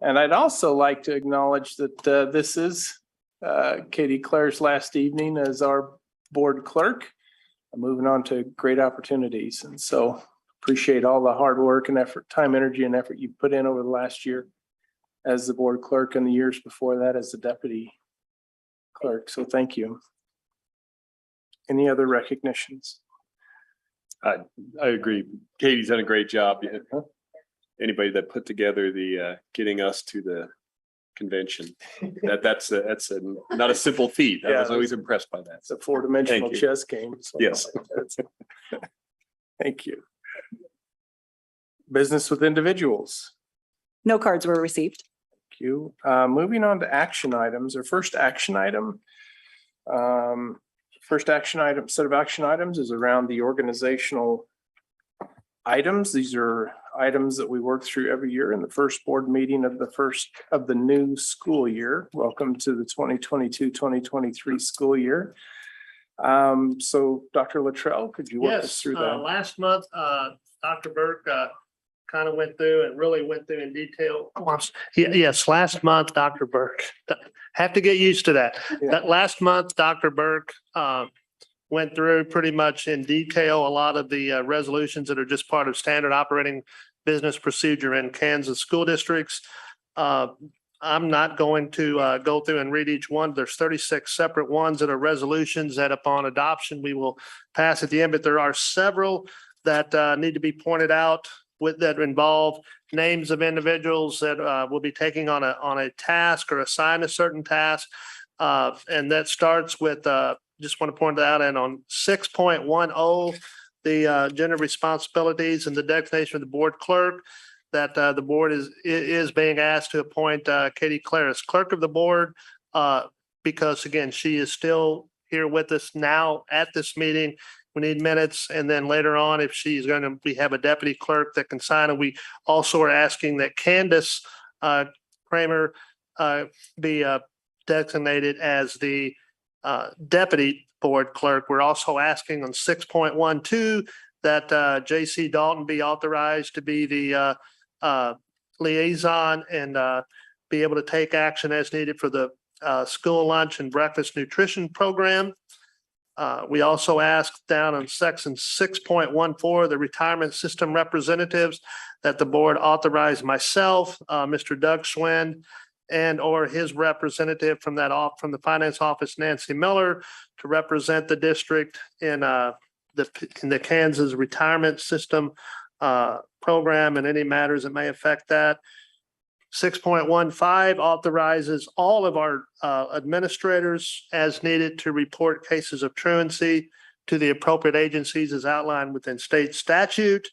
And I'd also like to acknowledge that this is Katie Clare's last evening as our board clerk. Moving on to great opportunities. And so appreciate all the hard work and effort, time, energy, and effort you put in over the last year as the board clerk and the years before that as the deputy clerk. So thank you. Any other recognitions? I agree. Katie's done a great job. Anybody that put together the getting us to the convention, that's not a simple feat. I was always impressed by that. It's a four-dimensional chess game. So yes. Thank you. Business with individuals. No cards were received. Thank you. Moving on to action items. Our first action item. Set of action items is around the organizational items. These are items that we work through every year in the first board meeting of the new school year. Welcome to the 2022-2023 school year. So Dr. Luttrell, could you walk us through that? Last month, Dr. Burke kind of went through in detail. Yes, last month, Dr. Burke, have to get used to that. Yeah. That last month, Dr. Burke went through pretty much in detail a lot of the resolutions that are just part of standard operating business procedure in Kansas school districts. I'm not going to go through and read each one. There's 36 separate ones that are resolutions that upon adoption we will pass at the end, but there are several that need to be pointed out that involve names of individuals that will be taking on a task or assigned a certain task. And that starts with, just want to point out, and on 6.10, the gender responsibilities and the designation of the board clerk, that the board is being asked to appoint Katie Clare as clerk of the board, because again, she is still here with us now at this meeting. We need minutes, and then later on, if she's going to have a deputy clerk that can sign it. We also are asking that Candace Kramer be designated as the deputy board clerk. We're also asking on 6.12 that JC Dalton be authorized to be the liaison and be able to take action as needed for the school lunch and breakfast nutrition program. We also asked down on section 6.14, the retirement system representatives, that the board authorize myself, Mr. Doug Schwinn, and or his representative from from the finance office, Nancy Miller, to represent the district in the Kansas retirement system program and any matters that may affect that. 6.15 authorizes all of our administrators as needed to report cases of truancy to the appropriate agencies as outlined within state statute.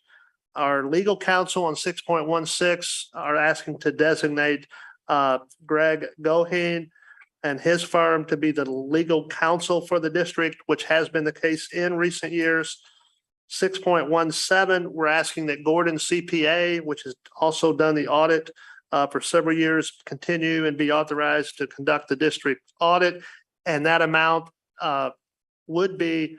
Our legal counsel on 6.16 are asking to designate Greg Goheen and his firm to be the legal counsel for the district, which has been the case in recent years. 6.17, we're asking that Gordon CPA, which has also done the audit for several years, continue and be authorized to conduct the district audit. And that amount would be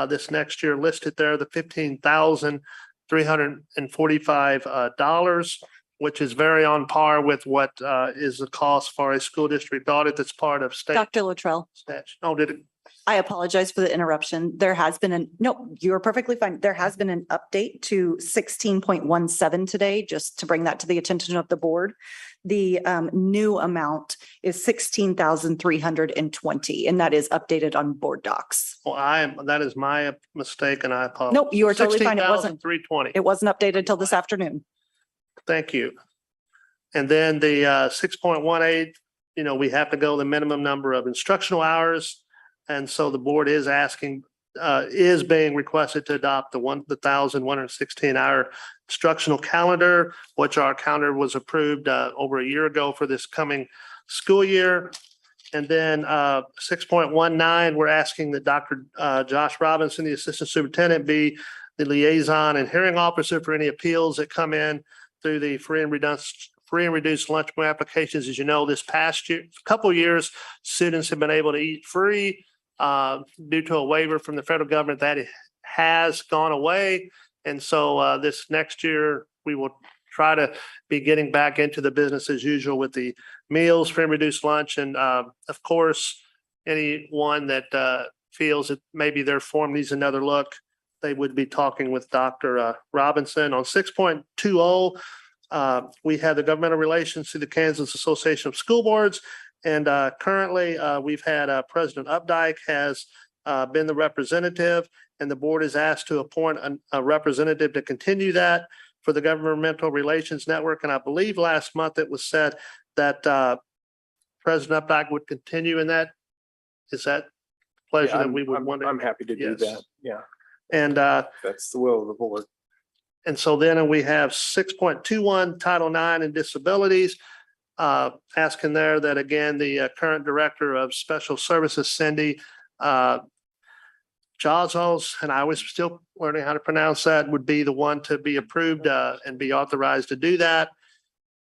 this next year listed there, the $15,345, which is very on par with what is the cost for a school district audit that's part of state Dr. Luttrell, statute. Oh, did it? I apologize for the interruption. There has been no, you're perfectly fine. There has been an update to 16.17 today, just to bring that to the attention of the board. The new amount is 16,320, and that is updated on board docs. Well, that is my mistake and I apologize. Nope, you are totally fine. It wasn't, 16,320. it wasn't updated till this afternoon. Thank you. And then the 6.18, we have to go the minimum number of instructional hours. And so the board is asking, is being requested to adopt the 1,116 hour instructional calendar, which our calendar was approved over a year ago for this coming school year. And then 6.19, we're asking that Dr. Josh Robinson, the assistant superintendent, be the liaison and hearing officer for any appeals that come in through the free and reduced lunch meal applications. As you know, this past year, couple of years, students have been able to eat free due to a waiver from the federal government that has gone away. And so this next year, we will try to be getting back into the business as usual with the meals, free and reduced lunch. And of course, anyone that feels that maybe their form needs another look, they would be talking with Dr. Robinson. On 6.20, we have the governmental relations to the Kansas Association of School Boards. And currently, we've had President Updike has been the representative, and the board is asked to appoint a representative to continue that for the Governmental Relations Network. And I believe last month it was said that President Updike would continue in that. Is that pleasure that we would want to? I'm happy to do Yes. that. Yeah, And that's the will of the board. and so then we have 6.21 Title Ix and Disabilities. Asking there that again, the current director of special services, Cindy Jazos, and I was still learning how to pronounce that, would be the one to be approved and be authorized to do that.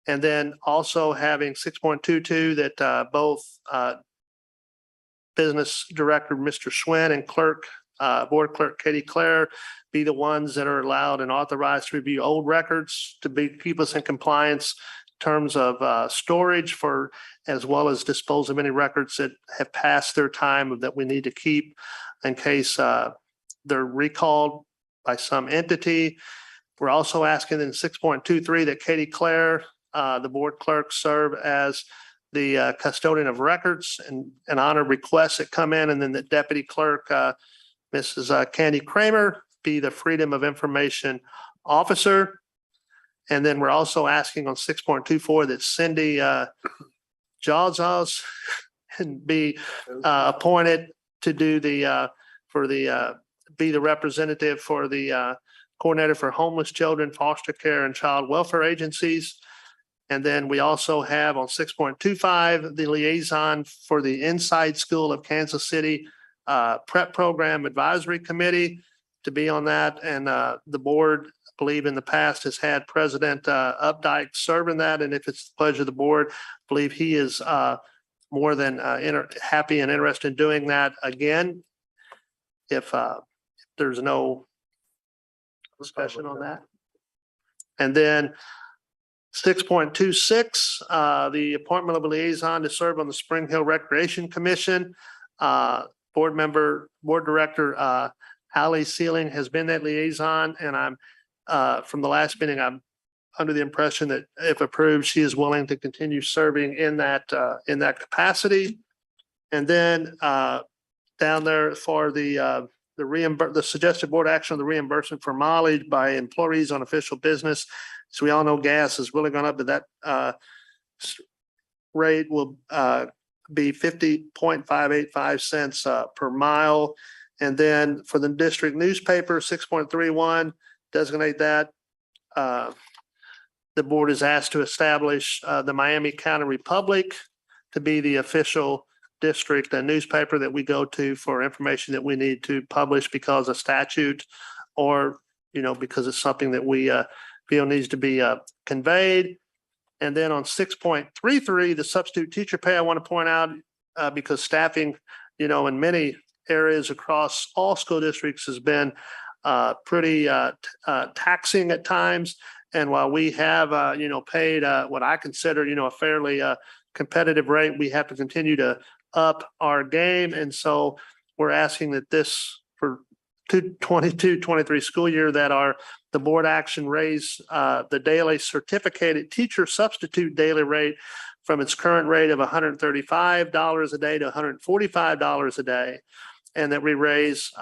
And then also having 6.22 that both business director, Mr. Schwinn, and board clerk Katie Clare be the ones that are allowed and authorized to review old records to keep us in compliance terms of storage for, as well as dispose of any records that have passed their time that we need to keep in case they're recalled by some entity. We're also asking in 6.23 that Katie Clare, the board clerk, serve as the custodian of records and honor requests that come in, and then the deputy clerk, Mrs. Candy Kramer, be the Freedom of Information Officer. And then we're also asking on 6.24 that Cindy Jazos be appointed to do be the representative for the coordinator for homeless children, foster care, and child welfare agencies. And then we also have on 6.25, the liaison for the Inside School of Kansas City Prep Program Advisory Committee to be on that. And the board, I believe in the past, has had President Updike serve in that. And if it's the pleasure of the board, I believe he is more than happy and interested in doing that again. If there's no discussion on that. And then 6.26, the appointment of a liaison to serve on the Spring Hill Recreation Commission. Board Director, Ally Sealing has been that liaison, and I'm, from the last meeting, I'm under the impression that if approved, she is willing to continue serving in that capacity. And then, down there for the suggested board action on the reimbursement for mileage by employees on official business. So we all know gas has really gone up, but that rate will be 50.585 cents per mile. And then for the district newspaper, 6.31, designate that. The board is asked to establish the Miami County Republic to be the official district and newspaper that we go to for information that we need to publish because of statute, or, because it's something that we feel needs to be conveyed. And then on 6.33, the substitute teacher pay, I want to point out, because staffing, in many areas across all school districts has been pretty taxing at times. And while we have, paid what I consider, a fairly competitive rate, we have to continue to up our game. And so we're asking that this for 22-23 school year that the board action raise the daily certificated teacher substitute daily rate from its current rate of $135 a day to $145 a day. And that we raise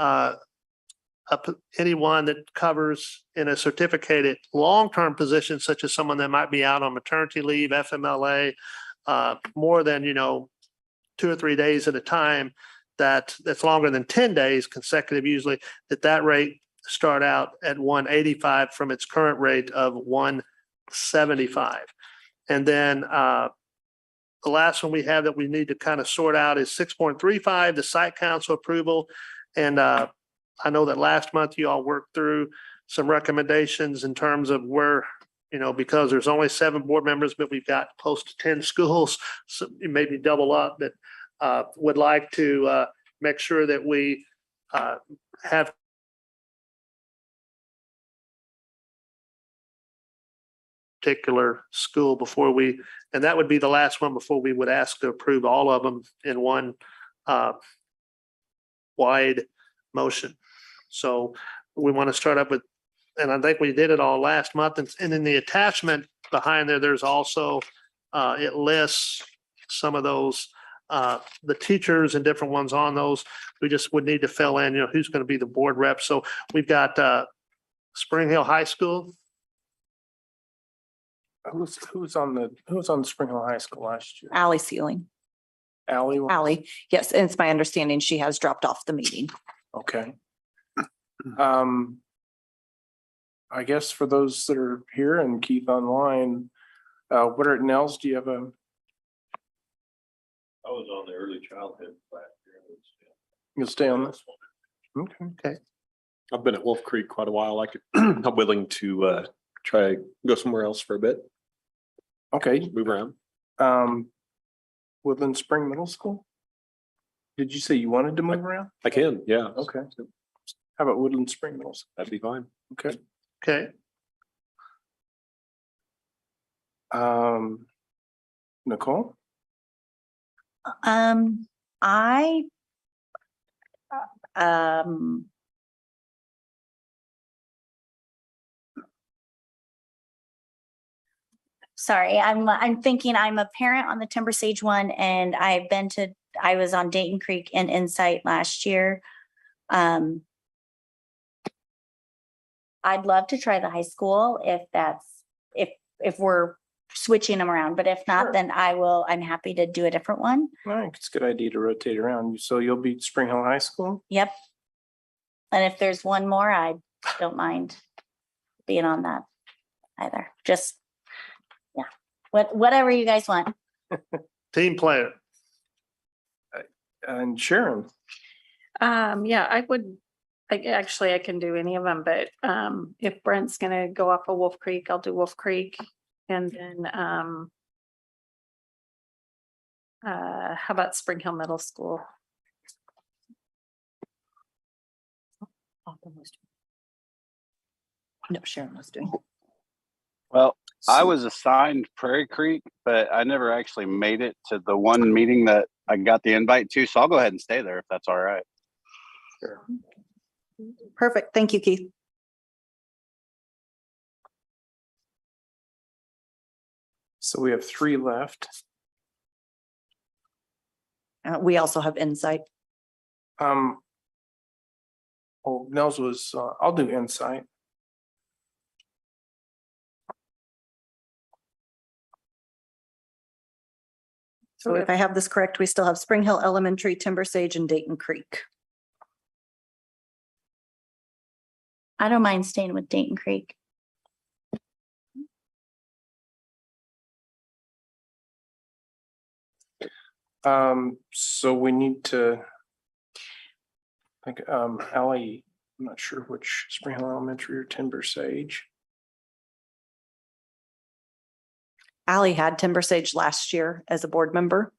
anyone that covers in a certificated long-term position, such as someone that might be out on maternity leave, FMLA, more than, 2 or 3 days at a time, that's longer than 10 days consecutive, usually, that rate start out at 185 from its current rate of 175. And then the last one we have that we need to kind of sort out is 6.35, the site council approval. And I know that last month you all worked through some recommendations in terms of where, because there's only 7 board members, but we've got close to 10 schools, so maybe double up, that would like to make sure that we have particular school before and that would be the last one before we would ask to approve all of them in one wide motion. So we want to start up with, and I think we did it all last month, and in the attachment behind there's also it lists some of those the teachers and different ones on those. We just would need to fill in, who's going to be the board rep. So we've got Spring Hill High School. Who's on the Spring Hill High School last year? Ally Sealing. Ally? Yes, and it's my understanding she has dropped off the meeting. Okay. I guess for those that are here and Keith online, Woodard Nels, do you have a? I was on the early childhood last year. You'll stay on this? Okay. I've been at Wolf Creek quite a while. I'm willing to try go somewhere else for a bit, Okay. move around. Woodland Spring Middle School? Did you say you wanted to move around? I can, yeah. Okay. How about Woodland Spring Middle School? That'd be fine. Okay. Okay. Nicole? I sorry, I'm thinking I'm a parent on the Timber Sage one, and I was on Dayton Creek and Insight last year. I'd love to try the high school if we're switching them around, but if not, then I'm happy to do a different one. I think it's a good idea to rotate around. So you'll be Spring Hill High School? Yep. And if there's one more, I don't mind being on that either. Just, yeah, whatever you guys want. Team player. And Sharon? Yeah, I can do any of them, but if Brent's gonna go off of Wolf Creek, I'll do Wolf Creek. And then how about Spring Hill Middle School? no, Sharon was doing. Well, I was assigned Prairie Creek, but I never actually made it to the one meeting that I got the invite to. So I'll go ahead and stay there if that's all right. Perfect. Thank you, Keith. So we have 3 left. We also have insight. Oh, Nels was, I'll do insight. So if I have this correct, we still have Spring Hill Elementary, Timber Sage, and Dayton Creek. I don't mind staying with Dayton Creek. So we need to think, Ally, I'm not sure which Spring Hill Elementary or Timber Sage. Allie had Timber Sage last year as a board member.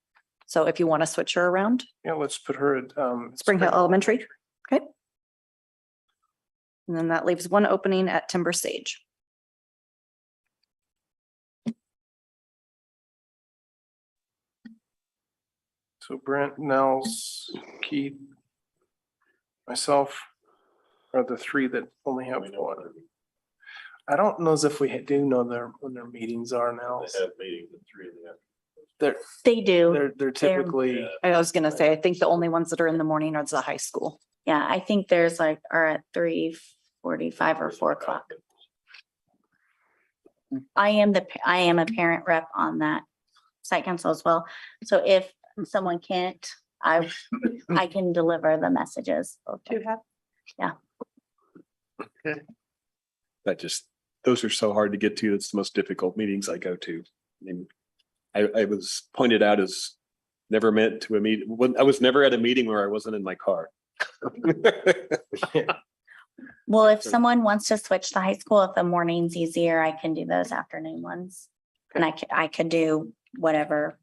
So if you want to switch her around, Yeah, let's put her at, Spring Hill Elementary. Okay. And then that leaves one opening at Timber Sage. So Brent, Nels, Keith, myself are the 3 that only have 1. I don't know as if we do know when their meetings are now. They have meetings at 3 in the afternoon. They do. They're typically, I was gonna say, I think the only ones that are in the morning are the high school. Yeah, I think there's like, are at 3:45 or 4 o'clock. I am a parent rep on that site council as well. So if someone can't, I can deliver the messages. Those are so hard to get to. It's the most difficult meetings I go to. I mean, I was pointed out as never meant to a meet. I was never at a meeting where I wasn't in my car. Well, if someone wants to switch to high school, if the morning's easier, I can do those afternoon ones. And I could do whatever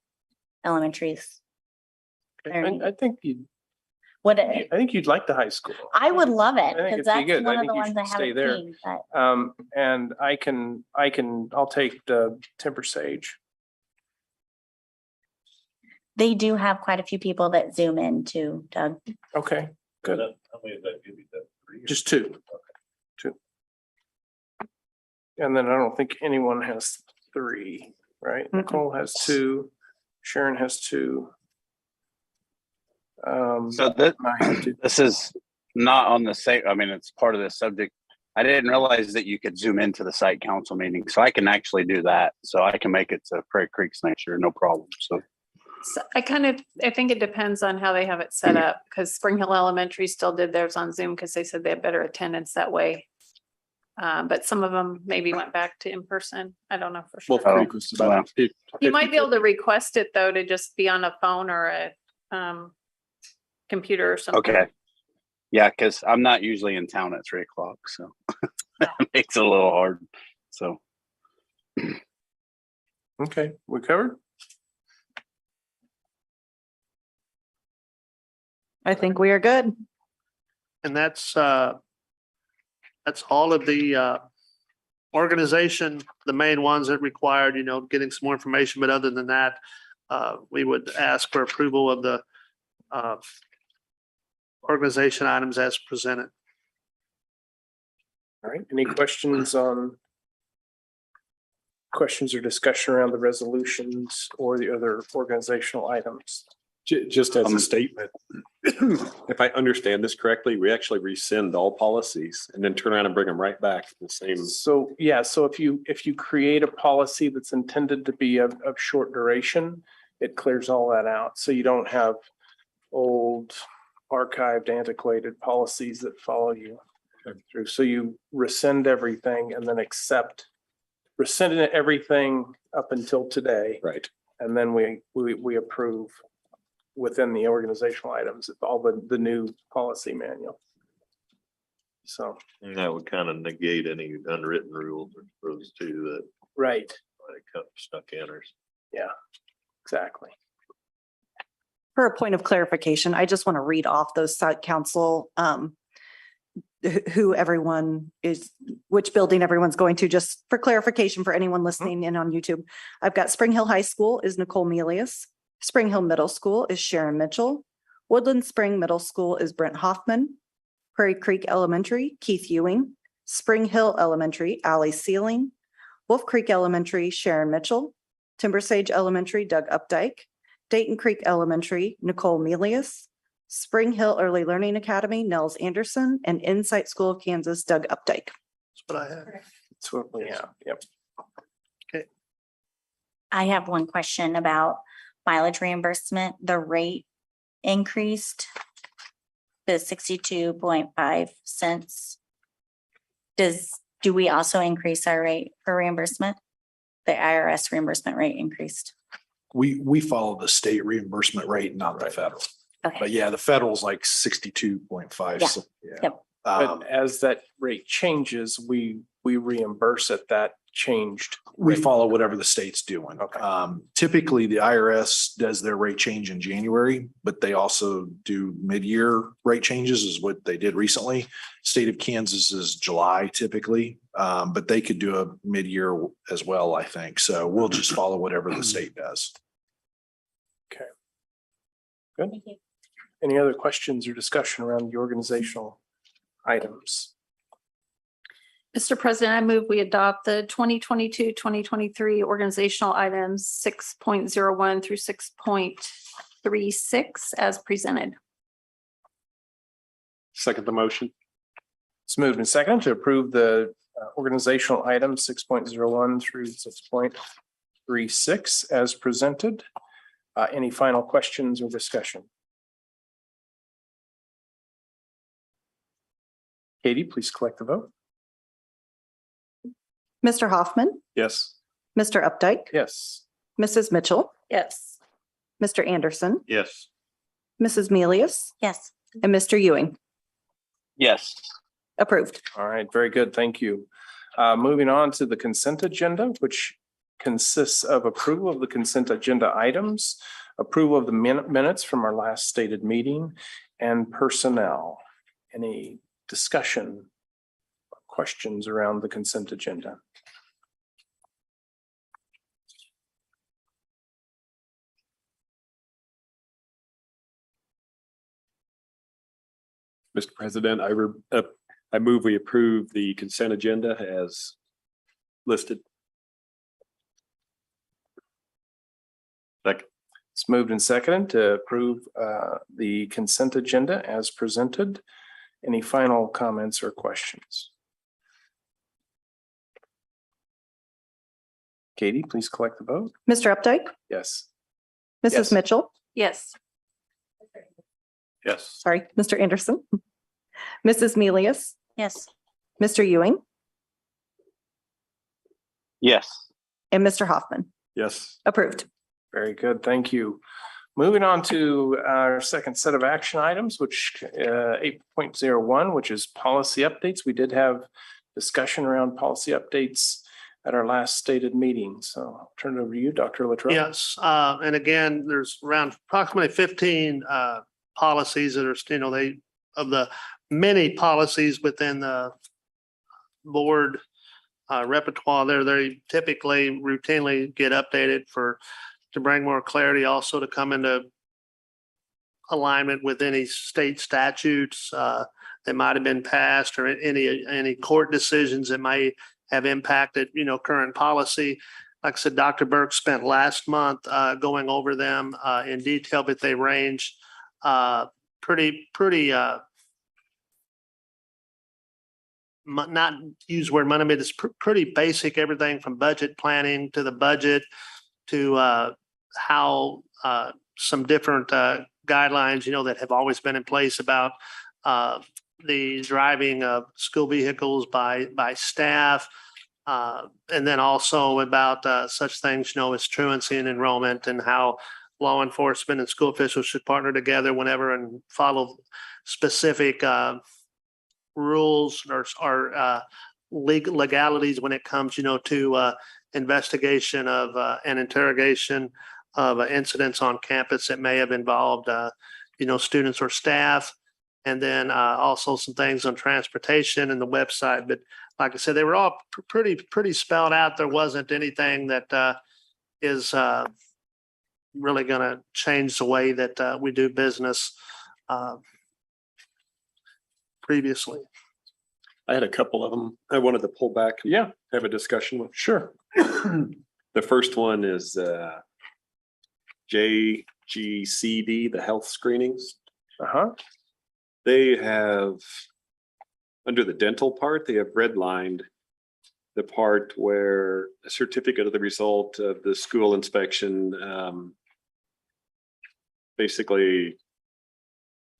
elementaries. I think I I think you'd like the high school. would love it I think because it'd be that's good. I one of think the you ones I should stay haven't there. seen, but And I'll take the Timber Sage. they do have quite a few people that zoom in too, Doug. Okay, good. How many of that give you that? 3? Just 2. 2. And then I don't think anyone has 3, right? Mm-mm. Nicole has 2. Sharon has 2. So I have 2. this is not on the same, I mean, it's part of the subject. I didn't realize that you could zoom into the site council meeting, so I can actually do that. So I can make it to Prairie Creeks next year, no problem. So So I think it depends on how they have it set up, because Spring Hill Elementary still did theirs on Zoom because they said they had better attendance that way. But some of them maybe went back to in person. I don't know for Wolf sure. Creek was about. You might be able to request it though, to just be on a phone or a computer or something. okay. Yeah, because I'm not usually in town at 3 o'clock, so that makes it a little hard. So Okay, we covered? I think we are good. And that's all of the organization, the main ones that required, getting some more information. But other than that, we would ask for approval of the organization items as presented. All right, any questions or discussion around the resolutions or the other organizational items? Just as a statement, if I understand this correctly, we actually rescind all policies and then turn around and bring them right back to the same. So, yeah, so if you create a policy that's intended to be of short duration, it clears all that out. So you don't have old archived, antiquated policies that follow you through. So you rescind everything and then rescind everything up until today. Right. And then we approve within the organizational items, all the new policy manual. So. And that would kind of negate any unwritten rules or those two that Right. might come stuck in or. Yeah, exactly. For a point of clarification, I just want to read off those site council who everyone is, which building everyone's going to, just for clarification for anyone listening in on YouTube. I've got Spring Hill High School is Nicole Melius. Spring Hill Middle School is Sharon Mitchell. Woodland Spring Middle School is Brent Hoffman. Prairie Creek Elementary, Keith Ewing. Spring Hill Elementary, Allie Sealing. Wolf Creek Elementary, Sharon Mitchell. Timber Sage Elementary, Doug Updike. Dayton Creek Elementary, Nicole Melius. Spring Hill Early Learning Academy, Nels Anderson, and Insight School of Kansas, Doug Updike. That's what I have. That's what we have. Yep. I have one question about mileage reimbursement. The rate increased to 62.5 cents. Do we also increase our rate for reimbursement? The IRS reimbursement rate increased. We follow the state reimbursement rate, not the federal. But Okay, yeah, the federal's like 62.5. Yeah. So, yeah. Yep. But as that rate changes, we reimburse at that changed. We rate. follow whatever the state's doing. Okay. Typically, the IRS does their rate change in January, but they also do mid-year rate changes is what they did recently. State of Kansas is July typically, but they could do a mid-year as well, I think. So we'll just follow whatever the state does. Good. Any other questions or discussion around the organizational items? Mr. President, I move we adopt the 2022-2023 organizational items 6.01 through 6.36 as presented. Second the motion. It's moved and seconded to approve the organizational items 6.01 through 6.36 as presented. Any final questions or discussion? Katie, please collect the vote. Mr. Hoffman, Yes. Mr. Updike, Yes. Mrs. Mitchell, Yes. Mr. Anderson, Yes. Mrs. Melius, yes. and Mr. Ewing. Yes. All Approved. right, very good. Thank you. Moving on to the consent agenda, which consists of approval of the consent agenda items, approval of the minutes from our last stated meeting, and personnel. Any discussion, questions around the consent agenda? Mr. President, I move we approve the consent agenda as listed. Second. It's moved and seconded to approve the consent agenda as presented. Any final comments or questions? Katie, please collect the vote. Mr. Updike, Yes. Mrs. Yes. Mitchell, Yes. Yes. sorry, Mr. Anderson, Mrs. Melius, Yes. Mr. Ewing, Yes. and Mr. Hoffman. Yes. Approved. Very good. Thank you. Moving on to our second set of action items, which 8.01, which is policy updates. We did have discussion around policy updates at our last stated meeting. So I'll turn it over to you, Dr. Luttrell. Yes, and again, there's around approximately 15 policies that are, of the many policies within the board repertoire there, they typically routinely get updated to bring more clarity, also to come into alignment with any state statutes that might have been passed, or any court decisions that might have impacted, current policy. Like I said, Dr. Burke spent last month going over them in detail, but they range pretty not use the word money, but it's pretty basic, everything from budget planning to the budget to how some different guidelines, that have always been in place about the driving of school vehicles by staff. And then also about such things, as truancy and enrollment, and how law enforcement and school officials should partner together whenever and follow specific rules or legalities when it comes, to investigation of and interrogation of incidents on campus that may have involved, students or staff. And then also some things on transportation and the website. But like I said, they were all pretty spelled out. There wasn't anything that is really going to change the way that we do business previously. I had a couple of them. I wanted to pull back and Yeah, have a discussion with. sure. The first one is JGCD, the health screenings. Uh-huh. They have, under the dental part, they have redlined the part where a certificate of the result of the school inspection, basically,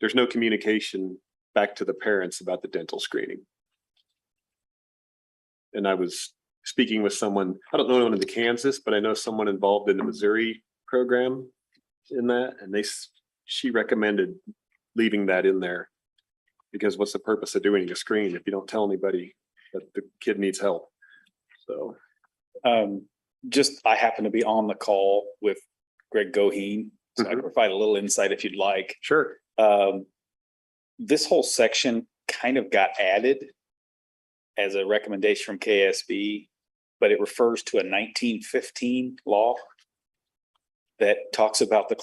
there's no communication back to the parents about the dental screening. And I was speaking with someone, I don't know anyone in the Kansas, but I know someone involved in the Missouri program in that, and she recommended leaving that in there. Because what's the purpose of doing a screen if you don't tell anybody that the kid needs help? So. I happen to be on the call with Greg Goheen, so I can provide a little insight if you'd like. Sure. This whole section kind of got added as a recommendation from KSB, but it refers to a 1915 law that talks about the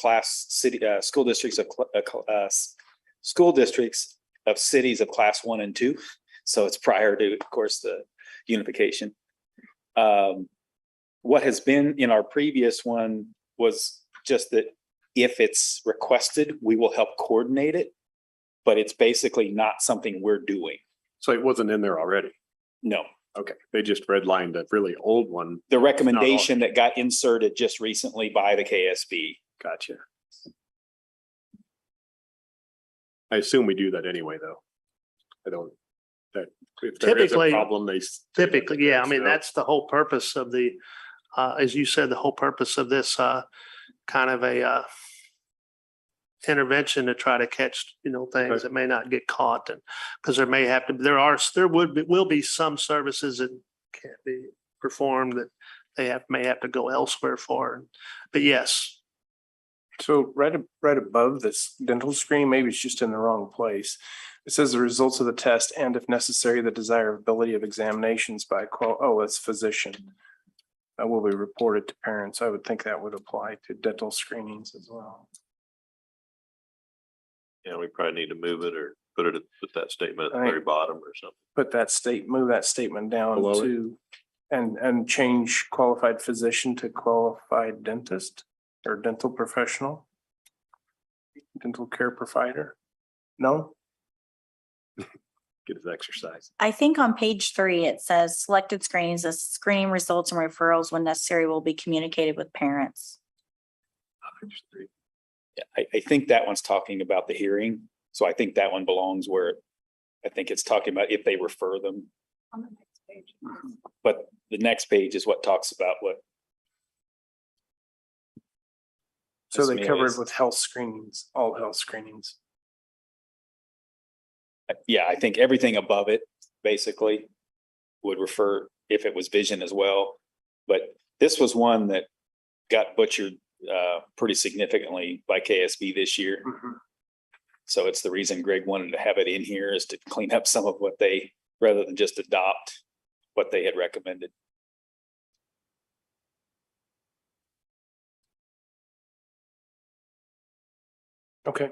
school districts of cities of class 1 and 2. So it's prior to, of course, the unification. What has been in our previous one was just that if it's requested, we will help coordinate it, but it's basically not something we're doing. So it wasn't in there already. No, Okay. They just redlined a really old one. the recommendation that got inserted just recently by the KSB. Gotcha. I assume we do that anyway, though. I don't, that if there is a Typically- problem, Typically, yeah, I mean, So- that's the whole purpose of the, as you said, the whole purpose of this kind of a intervention to try to catch, things that may not get caught, and because there will be some services that can't be performed that they may have to go elsewhere for. But yes, So right above this dental screen, maybe it's just in the wrong place. It says the results of the test and if necessary, the desirability of examinations by it's physician. Will be reported to parents. I would think that would apply to dental screenings as well. Yeah, we probably need to move it or put that statement at the Right. very bottom or something. Move that statement down Below it. to, and change qualified physician to qualified dentist or dental professional. Dental care provider. No? Get his exercise. I think on page 3, it says selected screenings, the screening results and referrals when necessary will be communicated with parents. Yeah, I think that one's talking about the hearing. So I think that one belongs where I think it's talking about if they refer them. On the next page. But the next page is what talks about what. So they Ms. covered Mealy's- with health screenings, all health screenings. Yeah, I think everything above it basically would refer if it was vision as well. But this was one that got butchered pretty significantly by KSB this year. So it's the reason Greg wanted to have it in here is to clean up some of what they, rather than just adopt what they had recommended. Okay.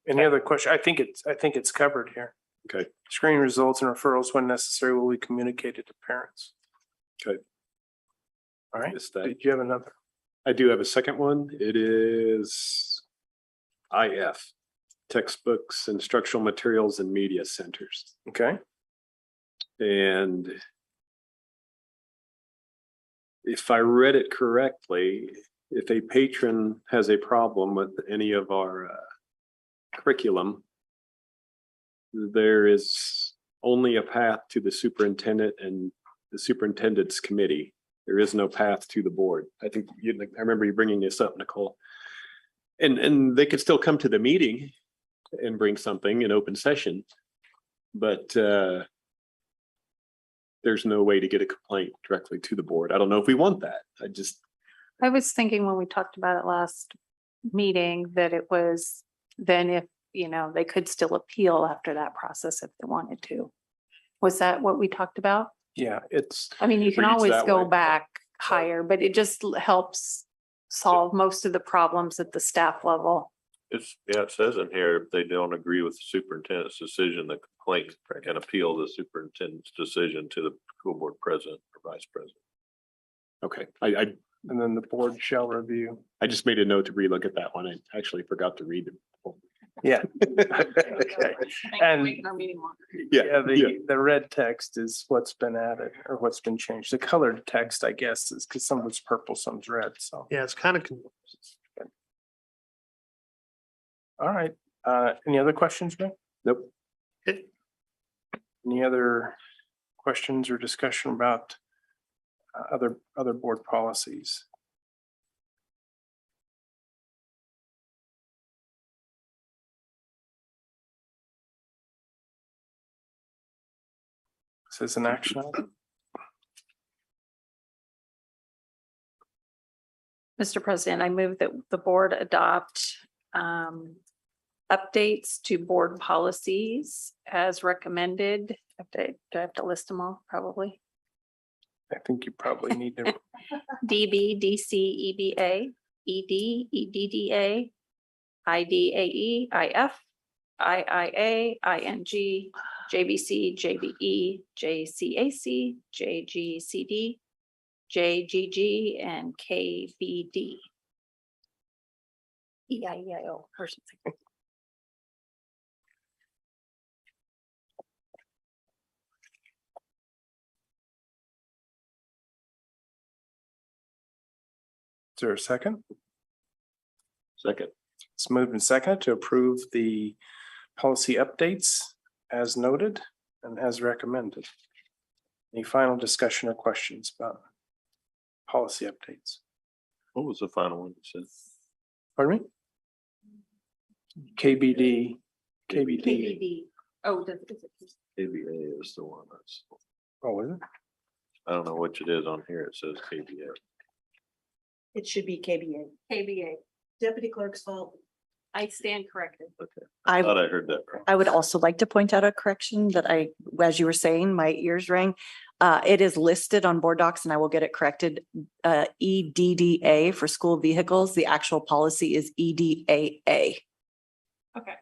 Any other question? I think it's covered here. Okay. Screening results and referrals when necessary will be communicated to parents. Okay. All right. Missed that. Did you have another? I do have a second one. It is IF, textbooks, instructional materials and media centers. Okay. And if I read it correctly, if a patron has a problem with any of our curriculum, there is only a path to the superintendent and the superintendent's committee. There is no path to the board. I think I remember you bringing this up, Nicole. And they could still come to the meeting and bring something in open session, but there's no way to get a complaint directly to the board. I don't know if we want that. I was thinking when we talked about it last meeting that it was then you know, they could still appeal after that process if they wanted to. Was that what we talked about? Yeah, it's, I mean, you can Reads always that go way. back higher, but it just helps solve most of the problems at the staff level. It says in here, if they don't agree with the superintendent's decision, the complaint can appeal the superintendent's decision to the school board president or vice president. Okay, and then the board shall review. I just made a note to relook at that one. I actually forgot to read it. Yeah. Okay. And yeah, the red text is what's been added or what's been changed. The colored text, I guess, is because some of it's purple, some's red, so. Yeah, it's kind of, All right, any other questions, Ben? Nope. Any other questions or discussion about other board policies? This is an action item. Mr. President, I move that the board adopt updates to board policies as recommended. Do I have to list them all? Probably. I think you probably need to. DB, DC, EBA, ED, EDDA, IDAE, IF, IIA, ING, JBC, JBE, JCAC, JGCD, JGG, and KBD. EIEIO or something. Is there a second? Second. It's moved and seconded to approve the policy updates as noted and as recommended. Any final discussion or questions about policy updates? What was the final one you said? Pardon me? KBD. KBD. Oh, is it? KBA is the one that's, Oh, is it? I don't know which it is on here. It says KBA. It should be KBA. KBA. Deputy Clerk's fault. I stand corrected. Okay. I Thought I heard that wrong. I would also like to point out a correction that as you were saying, my ears rang. It is listed on board docs and I will get it corrected. EDDA for school vehicles. The actual policy is EDAA. Okay.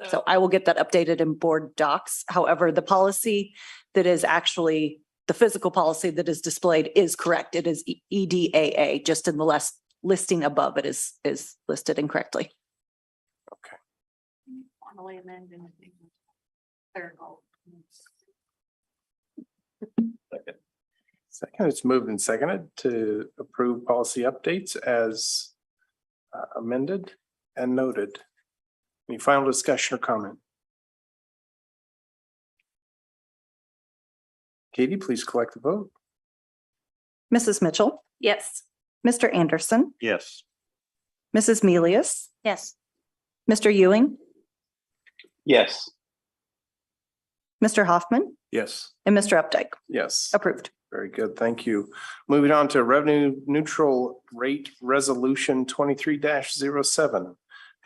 So I will get that updated in board docs. However, the policy that is actually the physical policy that is displayed is correct. It is EDAA, just in the listing above it is listed incorrectly. Formally amended. Second, it's moved and seconded to approve policy updates as amended and noted. Any final discussion or comment? Katie, please collect the vote. Mrs. Mitchell, Yes. Mr. Anderson, Yes. Mrs. Melius, Yes. Mr. Ewing, Yes. Mr. Hoffman, Yes. and Mr. Updike. Yes. Approved. Very good, thank you. Moving on to revenue neutral rate resolution 23-07.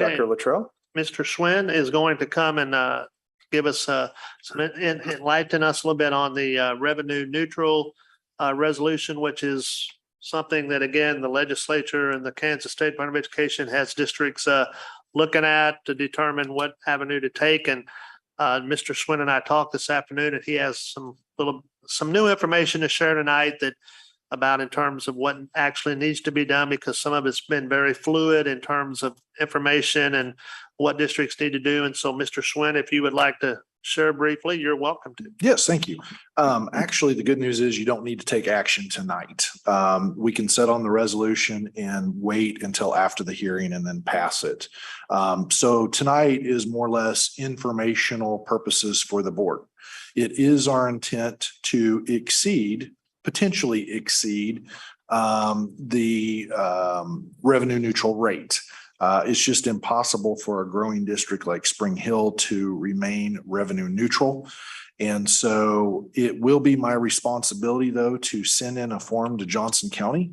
Okay. Dr. Luttrell? Mr. Schwinn is going to come and give us enlighten us a little bit on the revenue neutral resolution, which is something that, again, the legislature and the Kansas State Department of Education has districts looking at to determine what avenue to take. And Mr. Schwinn and I talked this afternoon, and he has some new information to share tonight about in terms of what actually needs to be done, because some of it's been very fluid in terms of information and what districts need to do. And so, Mr. Schwinn, if you would like to share briefly, you're welcome to. Yes, thank you. Actually, the good news is you don't need to take action tonight. We can set on the resolution and wait until after the hearing and then pass it. So tonight is more or less informational purposes for the board. It is our intent to potentially exceed the revenue neutral rate. It's just impossible for a growing district like Spring Hill to remain revenue neutral. And so it will be my responsibility, though, to send in a form to Johnson County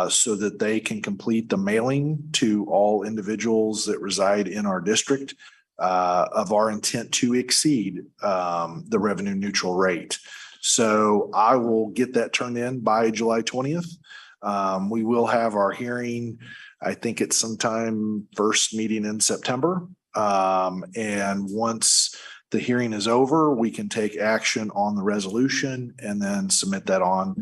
so that they can complete the mailing to all individuals that reside in our district. of our intent to exceed the revenue neutral rate. So I will get that turned in by July 20th. We will have our hearing, I think it's sometime first meeting in September. And once the hearing is over, we can take action on the resolution and then submit that on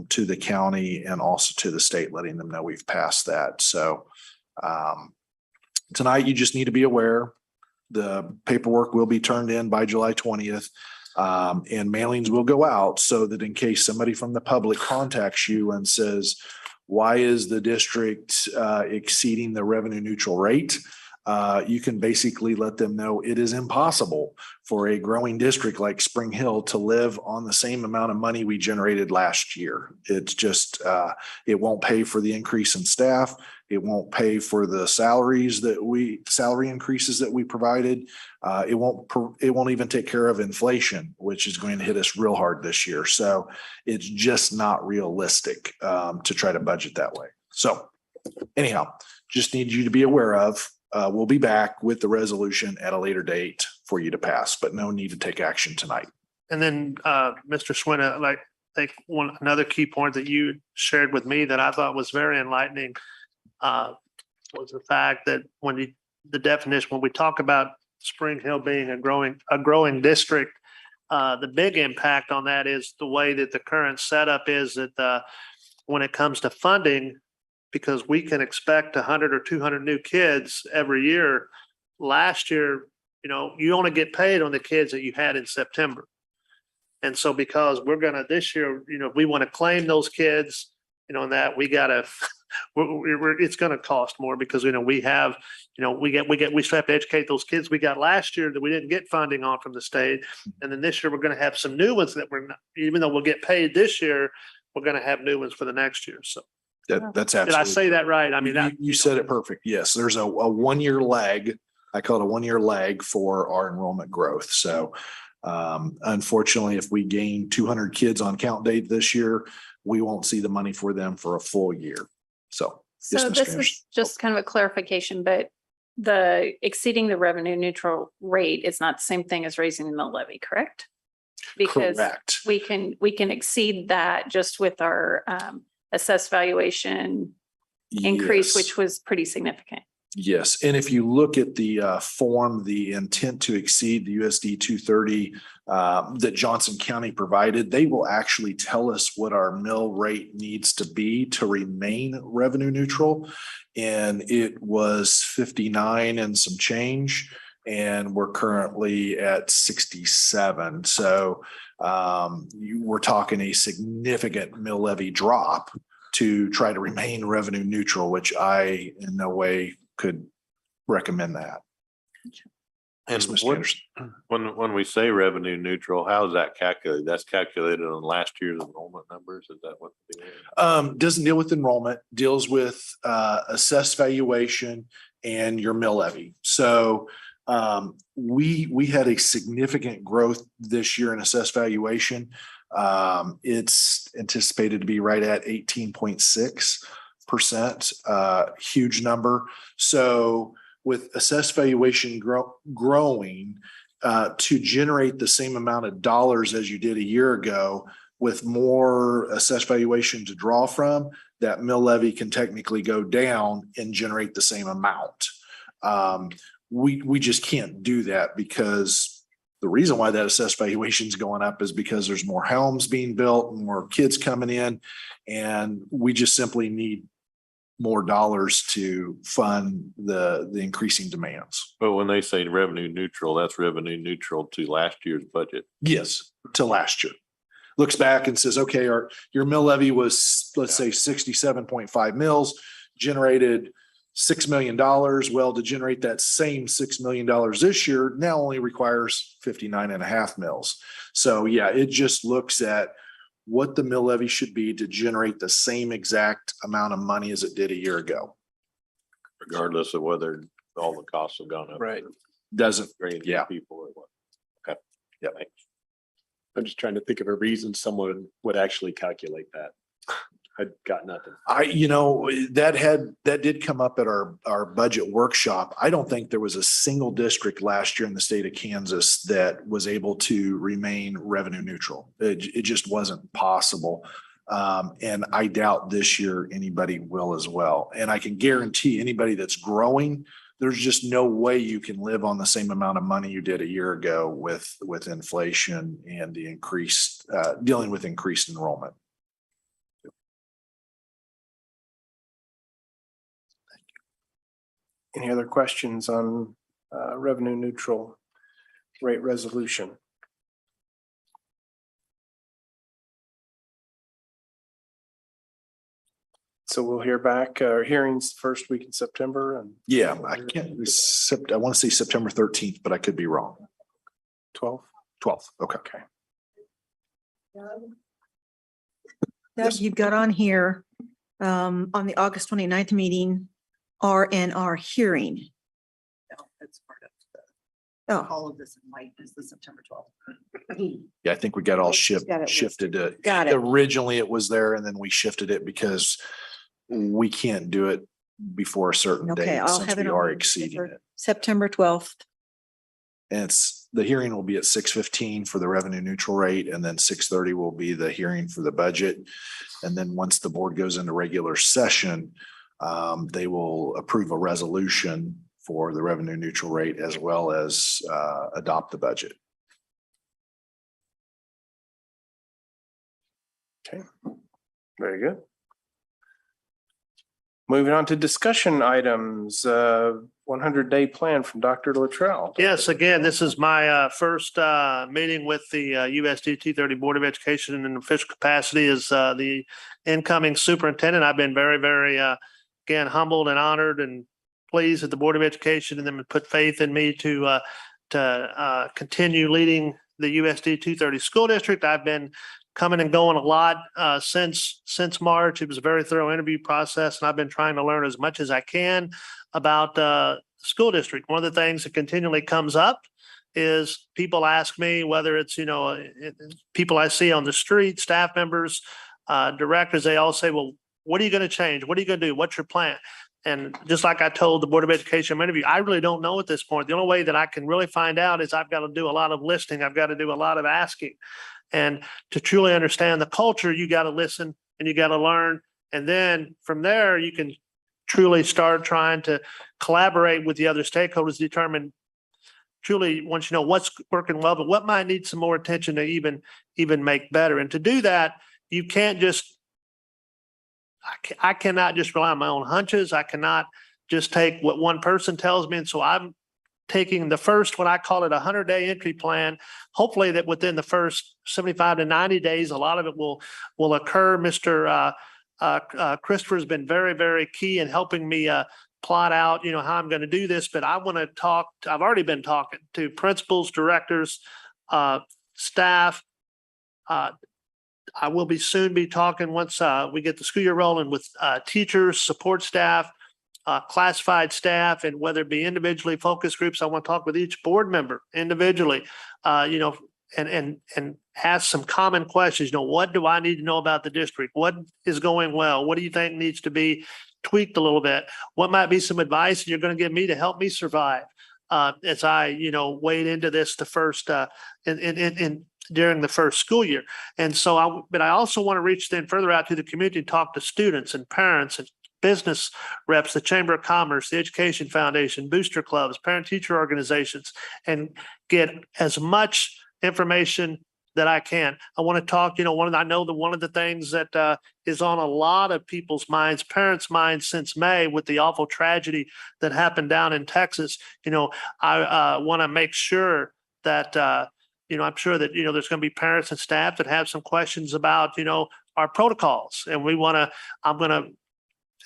to the county and also to the state, letting them know we've passed that. So tonight, you just need to be aware the paperwork will be turned in by July 20th. And mailings will go out so that in case somebody from the public contacts you and says, why is the district exceeding the revenue neutral rate? You can basically let them know it is impossible for a growing district like Spring Hill to live on the same amount of money we generated last year. It's just, it won't pay for the increase in staff. It won't pay for the salary increases that we provided. It won't even take care of inflation, which is going to hit us real hard this year. So it's just not realistic to try to budget that way. So anyhow, just need you to be aware of. We'll be back with the resolution at a later date for you to pass, but no need to take action tonight. And then, Mr. Swinna, like, I think another key point that you shared with me that I thought was very enlightening was the fact that when we talk about Spring Hill being a growing district, the big impact on that is the way that the current setup is that when it comes to funding, because we can expect 100 or 200 new kids every year. Last year, you only get paid on the kids that you had in September. And so because this year, if we want to claim those kids, and that we gotta, it's going to cost more because, we still have to educate those kids we got last year that we didn't get funding on from the state. And then this year, we're going to have some new ones that even though we'll get paid this year, we're going to have new ones for the next year. So. That's Did absolutely. I say that right? I mean, You said it perfect. Yes, there's a 1 year lag. I call it a 1 year lag for our enrollment growth. So unfortunately, if we gain 200 kids on count date this year, we won't see the money for them for a full year. So. So this is just kind of a clarification, but the exceeding the revenue neutral rate is not the same thing as raising the mill levy, correct? Because Correct. we can exceed that just with our assessed valuation increase, Yes. which was pretty significant. Yes, and if you look at the form, the intent to exceed the USD 230 that Johnson County provided, they will actually tell us what our mill rate needs to be to remain revenue neutral. And it was 59 and some change, and we're currently at 67. So we're talking a significant mill levy drop to try to remain revenue neutral, which I in no way could recommend that. And Yes, Mr. Anderson. when we say revenue neutral, how is that calculated? That's calculated on last year's enrollment numbers? Is that what? Doesn't deal with enrollment, deals with assessed valuation and your mill levy. So we had a significant growth this year in assessed valuation. It's anticipated to be right at 18.6%, huge number. So with assessed valuation growing to generate the same amount of dollars as you did a year ago, with more assessed valuation to draw from, that mill levy can technically go down and generate the same amount. We just can't do that because the reason why that assessed valuation is going up is because there's more homes being built, more kids coming in, and we just simply need more dollars to fund the increasing demands. But when they say revenue neutral, that's revenue neutral to last year's budget. Yes, to last year. Looks back and says, okay, your mill levy was, let's say 67.5 mils, generated $6 million. Well, to generate that same $6 million this year now only requires 59.5 mils. So yeah, it just looks at what the mill levy should be to generate the same exact amount of money as it did a year ago. Regardless of whether all the costs have gone up. Right. Doesn't, yeah. People or what. Okay. Yeah. I'm just trying to think of a reason someone would actually calculate that. I got nothing. That did come up at our budget workshop. I don't think there was a single district last year in the state of Kansas that was able to remain revenue neutral. It just wasn't possible. And I doubt this year anybody will as well. And I can guarantee anybody that's growing, there's just no way you can live on the same amount of money you did a year ago with inflation and the increased, dealing with increased enrollment. Any other questions on revenue neutral rate resolution? So we'll hear back, hearings first week in September and Yeah, I want to say September 13th, but I could be wrong. 12th. 12th. Okay. That you've got on here, on the August 29th meeting, RNR hearing. That's part of Oh, all of this in white is the September 12th. Yeah, I think we got all Got it shifted to. got it. Originally it was there and then we shifted it because we can't do it before a certain Okay, date I'll since have it we on are the exceeding September- it. September 12th. And the hearing will be at 6:15 for the revenue neutral rate, and then 6:30 will be the hearing for the budget. And then once the board goes into regular session, they will approve a resolution for the revenue neutral rate as well as adopt the budget. Okay, very good. Moving on to discussion items, 100-day plan from Dr. Luttrell. Yes, again, this is my first meeting with the USD230 Board of Education in an official capacity as the incoming superintendent. I've been very, very, again, humbled and honored and pleased that the Board of Education and them have put faith in me to continue leading the USD230 school district. I've been coming and going a lot since March. It was a very thorough interview process, and I've been trying to learn as much as I can about school district. One of the things that continually comes up is people ask me whether it's, people I see on the street, staff members, directors, they all say, well, what are you going to change? What are you going to do? What's your plan? And just like I told the Board of Education in my interview, I really don't know at this point. The only way that I can really find out is I've got to do a lot of listening. I've got to do a lot of asking. And to truly understand the culture, you got to listen and you got to learn. And then from there, you can truly start trying to collaborate with the other stakeholders, determine truly, once you know what's working well, but what might need some more attention to even make better. And to do that, you can't just, I cannot just rely on my own hunches. I cannot just take what one person tells me. And so I'm taking the first, what I call it, 100-day entry plan. Hopefully that within the first 75 to 90 days, a lot of it will occur. Mr. Christopher has been very, very key in helping me plot out, how I'm going to do this. But I want to talk, I've already been talking to principals, directors, staff. I will be soon be talking once we get the school year rolling with teachers, support staff, classified staff, and whether it be individually focus groups. I want to talk with each board member individually, and ask some common questions. What do I need to know about the district? What is going well? What do you think needs to be tweaked a little bit? What might be some advice you're going to give me to help me survive as I, wade into this the first during the first school year. And so but I also want to reach then further out to the community, talk to students and parents and business reps, the Chamber of Commerce, the Education Foundation, booster clubs, parent teacher organizations, and get as much information that I can. I want to talk, I know that one of the things that is on a lot of people's minds, parents' minds since May with the awful tragedy that happened down in Texas, I want to make sure that I'm sure that, there's going to be parents and staff that have some questions about, our protocols. And I'm going to,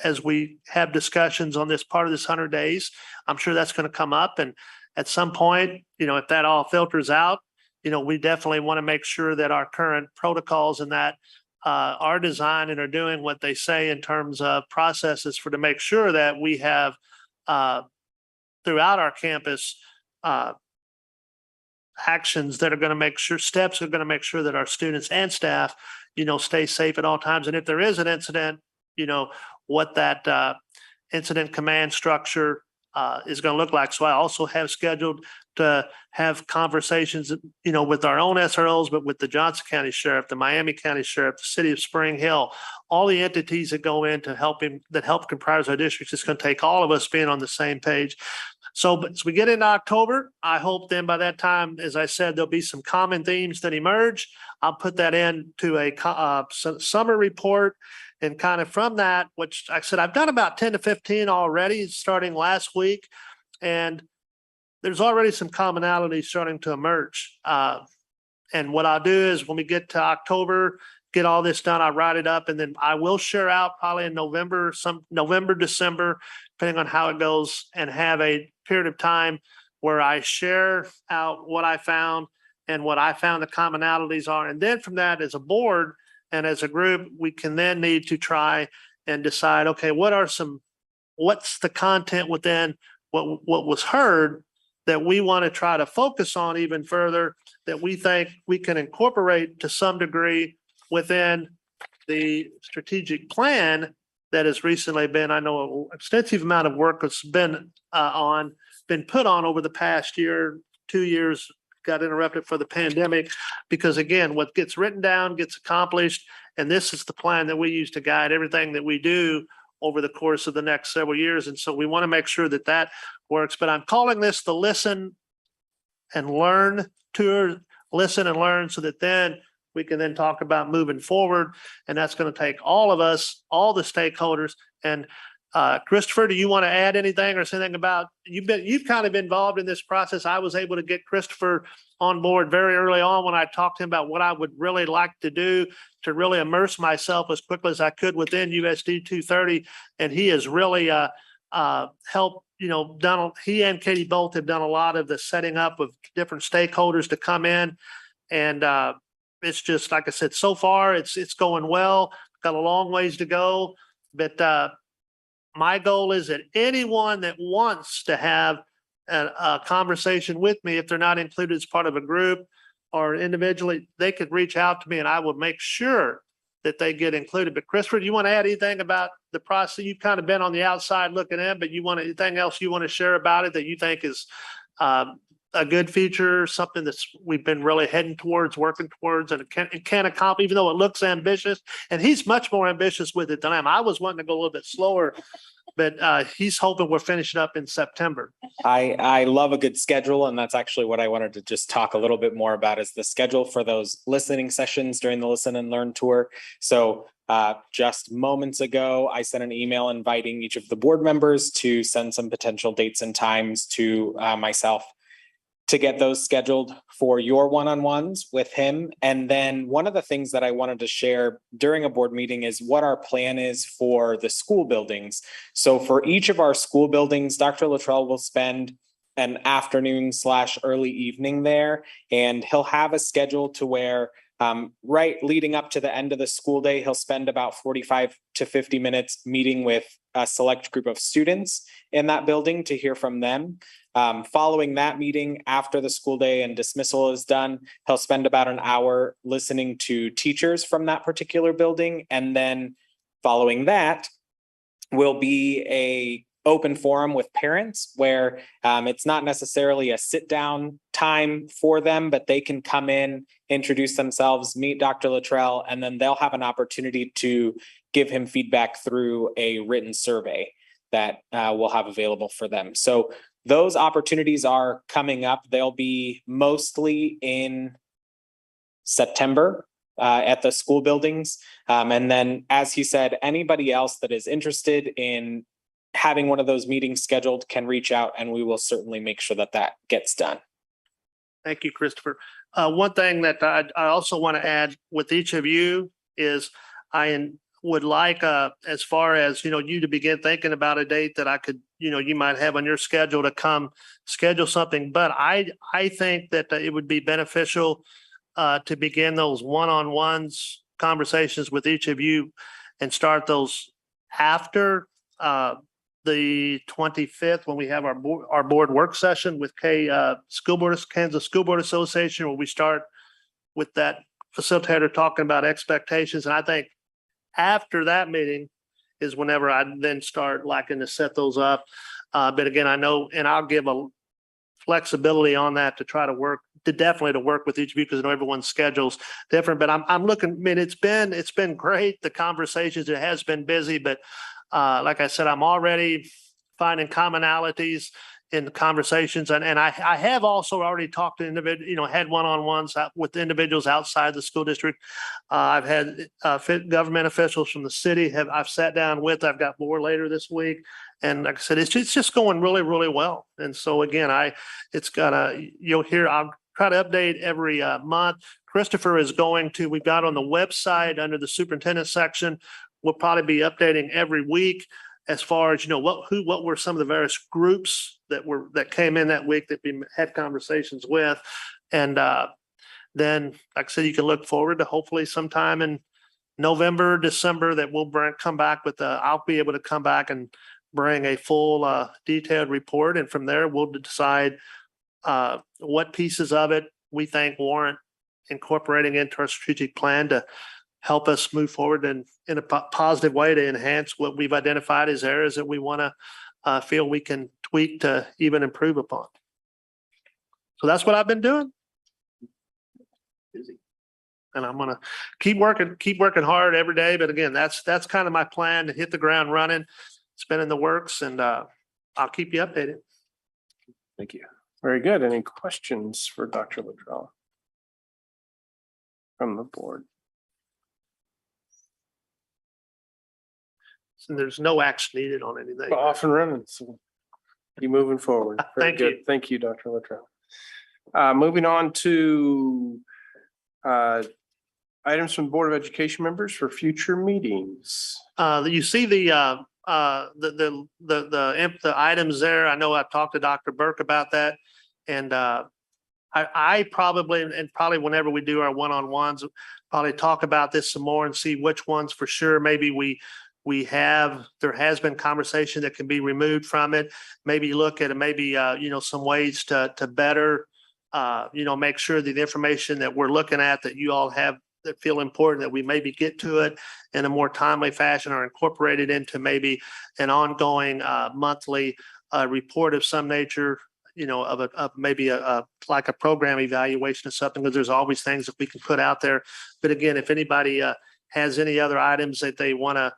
as we have discussions on this part of this 100 days, I'm sure that's going to come up. And at some point, if that all filters out, we definitely want to make sure that our current protocols and that are designed and are doing what they say in terms of processes to make sure that we have throughout our campus actions that are going to make sure, steps are going to make sure that our students and staff, stay safe at all times. And if there is an incident, what that incident command structure is going to look like. So I also have scheduled to have conversations, with our own SROs, but with the Johnson County Sheriff, the Miami County Sheriff, the City of Spring Hill, all the entities that go in to help comprise our districts. It's going to take all of us being on the same page. So as we get into October, I hope then by that time, as I said, there'll be some common themes that emerge. I'll put that into a summer report. And kind of from that, which I said, I've done about 10 to 15 already, starting last week. And there's already some commonalities starting to emerge. And what I'll do is when we get to October, get all this done, I'll write it up, and then I will share out probably in November, December, depending on how it goes, and have a period of time where I share out what I found and what I found the commonalities are. And then from that, as a board and as a group, we can then need to try and decide, okay, what's the content within what was heard that we want to try to focus on even further, that we think we can incorporate to some degree within the strategic plan that has recently been, I know, an extensive amount of work has been put on over the past year, 2 years, got interrupted for the pandemic, because again, what gets written down gets accomplished. And this is the plan that we use to guide everything that we do over the course of the next several years. And so we want to make sure that that works, but I'm calling this the listen and learn tour, listen and learn, so that then we can then talk about moving forward. And that's going to take all of us, all the stakeholders. And Christopher, do you want to add anything or say anything about, you've kind of been involved in this process. I was able to get Christopher on board very early on when I talked to him about what I would really like to do to really immerse myself as quickly as I could within USD230. And he has really helped, he and Katie both have done a lot of the setting up of different stakeholders to come in. And it's just, like I said, so far it's going well, got a long ways to go, but my goal is that anyone that wants to have a conversation with me, if they're not included as part of a group or individually, they could reach out to me and I will make sure that they get included. But Christopher, do you want to add anything about the process? You've kind of been on the outside looking in, but anything else you want to share about it that you think is a good feature, something that's we've been really heading towards, working towards, and it can accomplish, even though it looks ambitious. And he's much more ambitious with it than I am. I was wanting to go a little bit slower, but he's hoping we're finishing up in September. I love a good schedule, and that's actually what I wanted to just talk a little bit more about, is the schedule for those listening sessions during the Listen and Learn tour. So just moments ago, I sent an email inviting each of the board members to send some potential dates and times to myself to get those scheduled for your one-on-ones with him. And then one of the things that I wanted to share during a board meeting is what our plan is for the school buildings. So for each of our school buildings, Dr. Luttrell will spend an afternoon / early evening there, and he'll have a schedule to where right leading up to the end of the school day, he'll spend about 45 to 50 minutes meeting with a select group of students in that building to hear from them. Following that meeting, after the school day and dismissal is done, he'll spend about an hour listening to teachers from that particular building. And then following that will be a open forum with parents where it's not necessarily a sit down time for them, but they can come in, introduce themselves, meet Dr. Luttrell, and then they'll have an opportunity to give him feedback through a written survey that we'll have available for them. So those opportunities are coming up. They'll be mostly in September at the school buildings. And then, as he said, anybody else that is interested in having one of those meetings scheduled can reach out, and we will certainly make sure that that gets done. Thank you, Christopher. One thing that I also want to add with each of you is I would like, as far as, you to begin thinking about a date that I could, you might have on your schedule to come schedule something. But I think that it would be beneficial to begin those one-on-ones conversations with each of you and start those after the 25th, when we have our board work session with Kansas School Board Association, where we start with that facilitator talking about expectations. And I think after that meeting is whenever I then start liking to set those up. But again, I know, and I'll give a flexibility on that to try to work, definitely to work with each of you, because I know everyone's schedule's different, but I'm looking, I mean, it's been great. The conversations, it has been busy, but like I said, I'm already finding commonalities in the conversations. And I have also already talked to individuals, had one-on-ones with individuals outside the school district. I've had government officials from the city I've sat down with. I've got more later this week. And like I said, it's just going really, really well. And so again, you'll hear, I'll try to update every month. Christopher is we've got on the website under the superintendent section, we'll probably be updating every week as far as, what were some of the various groups that came in that week that we had conversations with. And then, like I said, you can look forward to hopefully sometime in November, December that we'll come back with I'll be able to come back and bring a full detailed report. And from there, we'll decide what pieces of it we think warrant incorporating into our strategic plan to help us move forward in a positive way to enhance what we've identified as areas that we want to feel we can tweak to even improve upon. So that's what I've been doing. Busy. And I'm going to keep working hard every day. But again, that's kind of my plan, to hit the ground running. It's been in the works, and I'll keep you updated. Thank you. Very good. Any questions for Dr. Luttrell from the board? And there's no action needed on anything. Off and running, so keep moving forward. Very Thank good. you. Thank you, Dr. Luttrell. Moving on to items from Board of Education members for future meetings. You see the items there. I know I've talked to Dr. Burke about that, and I probably whenever we do our one-on-ones, probably talk about this some more and see which ones for sure maybe there has been conversation that can be removed from it. Maybe look at it, some ways to better, make sure that the information that we're looking at that you all have that feel important, that we maybe get to it in a more timely fashion or incorporate it into maybe an ongoing monthly report of some nature, like a program evaluation or something, because there's always things that we can put out there. But again, if anybody has any other items that they want to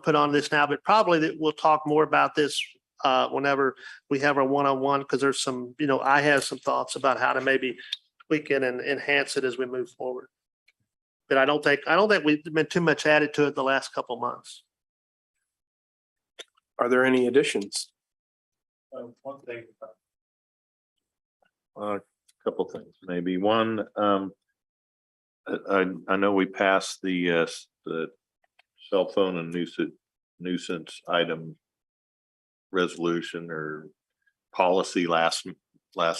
put on this now, but probably that we'll talk more about this whenever we have our one-on-one, because there's some, I have some thoughts about how to maybe tweak it and enhance it as we move forward. But I don't think we've been too much added to it the last couple of months. Are there any additions? One thing. A couple things, maybe. One, I know we passed the cell phone and nuisance item resolution or policy last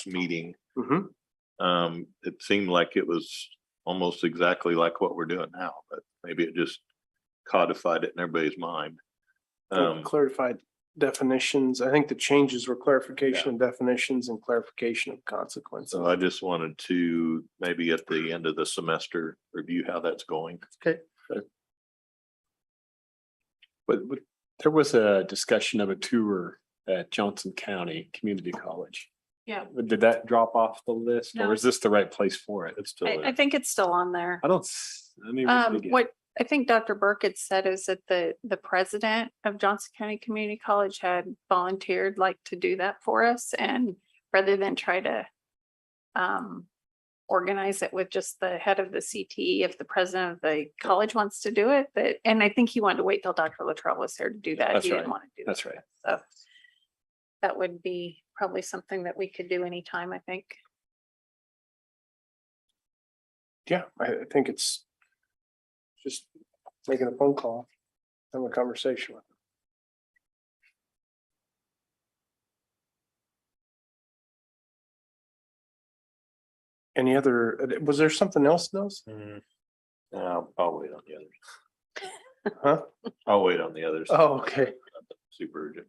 meeting. Mm-hmm. It seemed like it was almost exactly like what we're doing now, but maybe it just codified it in everybody's mind. Clarified definitions. I think the changes were clarification of definitions and clarification of consequences. So I just wanted to maybe at the end of the semester review how that's going. Okay. But there was a discussion of a tour at Johnson County Community College. Yeah. Did that drop off the list, No. or is this the right place for it? It's still I think it's still on there. Let me read it again. What I think Dr. Burke had said is that the president of Johnson County Community College had volunteered to do that for us, and rather than try to organize it with just the head of the CTE, if the president of the college wants to do it, and I think he wanted to wait till Dr. Luttrell was here to do that. That's He didn't right. want to do That's that. right. So that would be probably something that we could do anytime, I think. Yeah, I think it's just making a phone call, having a conversation with them. Any other, was there something else, Nels? I'll wait on the others. Huh? I'll wait on the others. Oh, okay. Super urgent.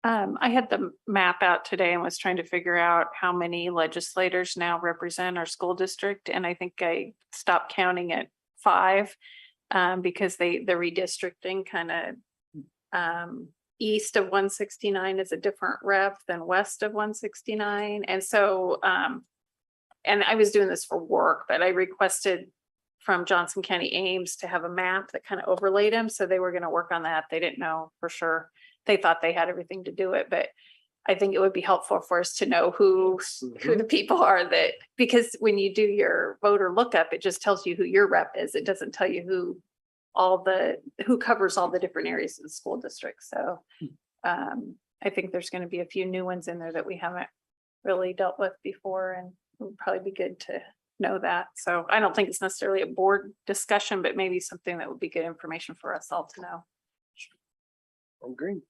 I had the map out today and was trying to figure out how many legislators now represent our school district. And I think I stopped counting at 5 because the redistricting kind of east of 169 is a different rep than west of 169. And so and I was doing this for work, but I requested from Johnson County Ames to have a map that kind of overlaid them. So they were going to work on that. They didn't know for sure. They thought they had everything to do it, but I think it would be helpful for us to know who the people are that, because when you do your voter lookup, it just tells you who your rep is. It doesn't tell you who covers all the different areas of the school district. So I think there's going to be a few new ones in there that we haven't really dealt with before, and it would probably be good to know that. So I don't think it's necessarily a board discussion, but maybe something that would be good information for us all to know. Agree.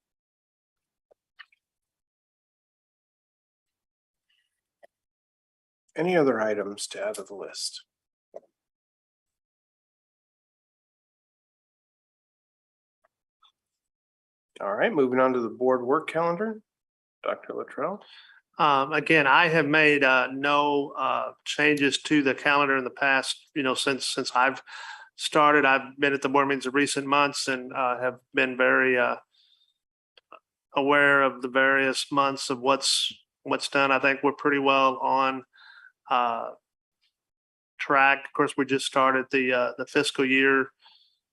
Any other items to add to the list? All right, moving on to the board work calendar. Dr. Luttrell. Again, I have made no changes to the calendar in the past, since I've started. I've been at the board meetings of recent months and have been very aware of the various months of what's done. I think we're pretty well on track. Of course, we just started the fiscal year.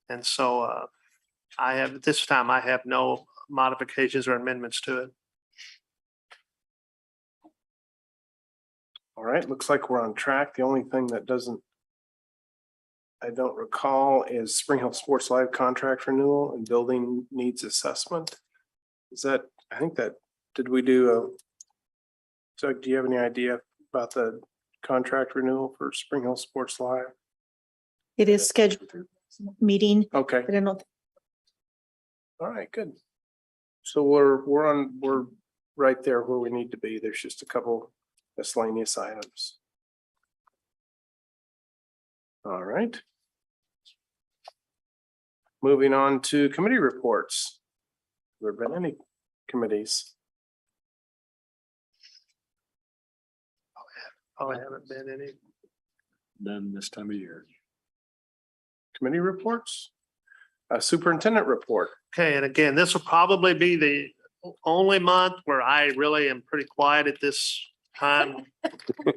And so at this time, I have no modifications or amendments to it. All right, looks like we're on track. The only thing that I don't recall is Spring Hill Sports Live contract renewal and building needs assessment. Did we do so do you have any idea about the contract renewal for Spring Hill Sports Live? It is scheduled meeting. Okay, I don't know. all right, good. So we're right there where we need to be. There's just a couple miscellaneous items. All right. Moving on to committee reports. Have there been any committees? Oh, I haven't been any. None this time of year. Committee reports? Superintendent report. Okay, and again, this will probably be the only month where I really am pretty quiet at this time.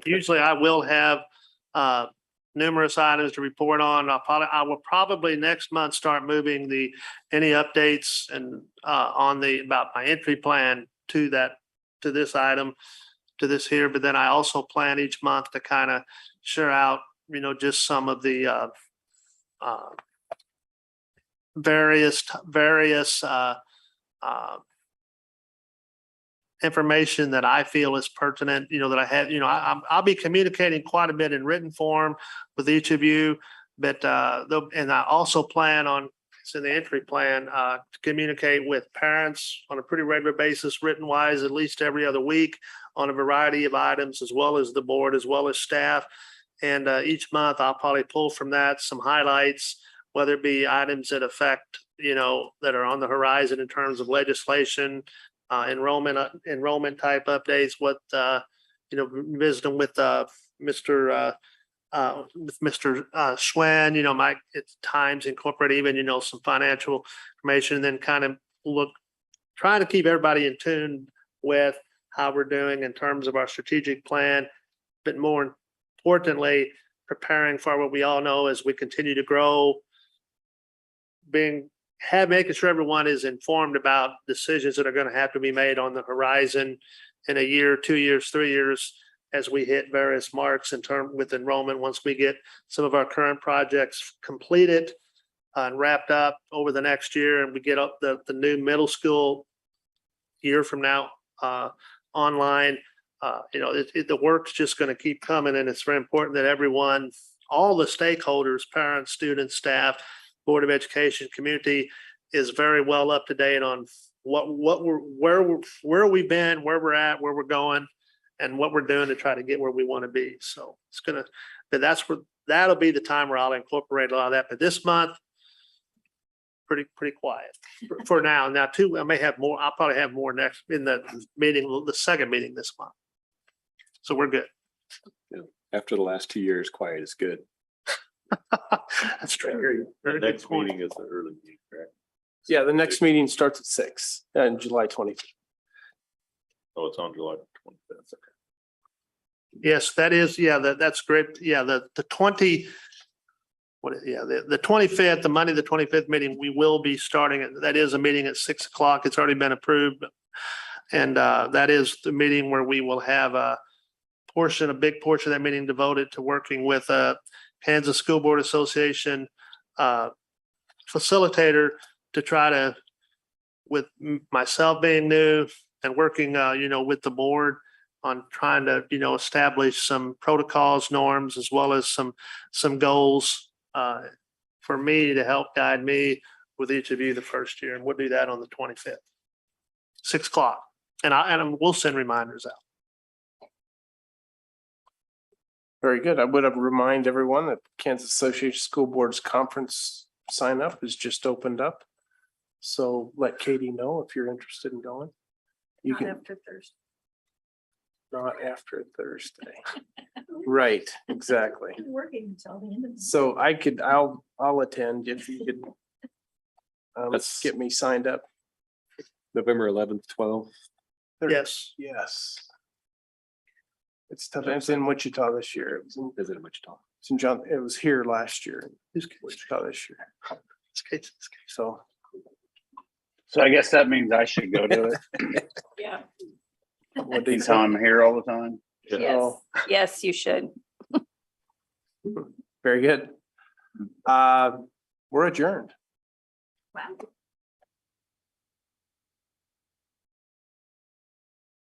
Usually I will have numerous items to report on. I will probably next month start moving any updates and about my entry plan to this item, to this here. But then I also plan each month to kind of share out, just some of the various information that I feel is pertinent, that I have, I'll be communicating quite a bit in written form with each of you, but, and I also plan on, it's in the entry plan, to communicate with parents on a pretty regular basis, written wise, at least every other week on a variety of items, as well as the board, as well as staff. And each month I'll probably pull from that some highlights, whether it be items that affect, that are on the horizon in terms of legislation, enrollment type updates, what, visiting with Mr. Schwen, might at times incorporate even, some financial information, and then kind of trying to keep everybody in tune with how we're doing in terms of our strategic plan, but more importantly, preparing for what we all know as we continue to grow, making sure everyone is informed about decisions that are going to have to be made on the horizon in a year, 2 years, 3 years, as we hit various marks with enrollment. Once we get some of our current projects completed and wrapped up over the next year, and we get up the new middle school year from now online, the work's just going to keep coming, and it's very important that everyone, all the stakeholders, parents, students, staff, Board of Education, community, is very well up to date on where we've been, where we're at, where we're going, and what we're doing to try to get where we want to be. So that'll be the time where I'll incorporate a lot of that. But this month, pretty quiet for now. Now, too, I may have more, I'll probably have more next in the meeting, the second meeting this month. So we're good. After the last 2 years, quiet is good. That's true. The Very good next point. meeting is the early meeting, correct? Yeah, the next meeting starts at 6 on July 25th. Oh, it's on July 25th. Yes, that is, yeah, that's great. Yeah, the 20, the 25th, the Monday, the 25th meeting, we will be starting it. That is a meeting at 6 o'clock. It's already been approved. And that is the meeting where we will have a big portion of that meeting devoted to working with Kansas School Board Association facilitator to try to, with myself being new and working, with the board on trying to, establish some protocols, norms, as well as some goals for me to help guide me with each of you the first year. And we'll do that on the 25th, 6 o'clock. And we'll send reminders out. Very good. I would remind everyone that Kansas Association of School Boards Conference sign up is just opened up. So let Katie know if you're interested in going. You Not can, after Thursday. not after Thursday. Right, exactly. I'm working until the end of. So I'll attend if you could That's- get me signed up. November 11th, 12th. Yes. Yes. It's tough. It's in Wichita this year. It was in, Is it in Wichita? it's in John, it was here last year, in Who's case? Wichita this year. So So I guess that means I should go to it. Yeah. what do you Since I'm think? here all the time. Yes, Oh, yes, you should. very good. We're adjourned. Wow.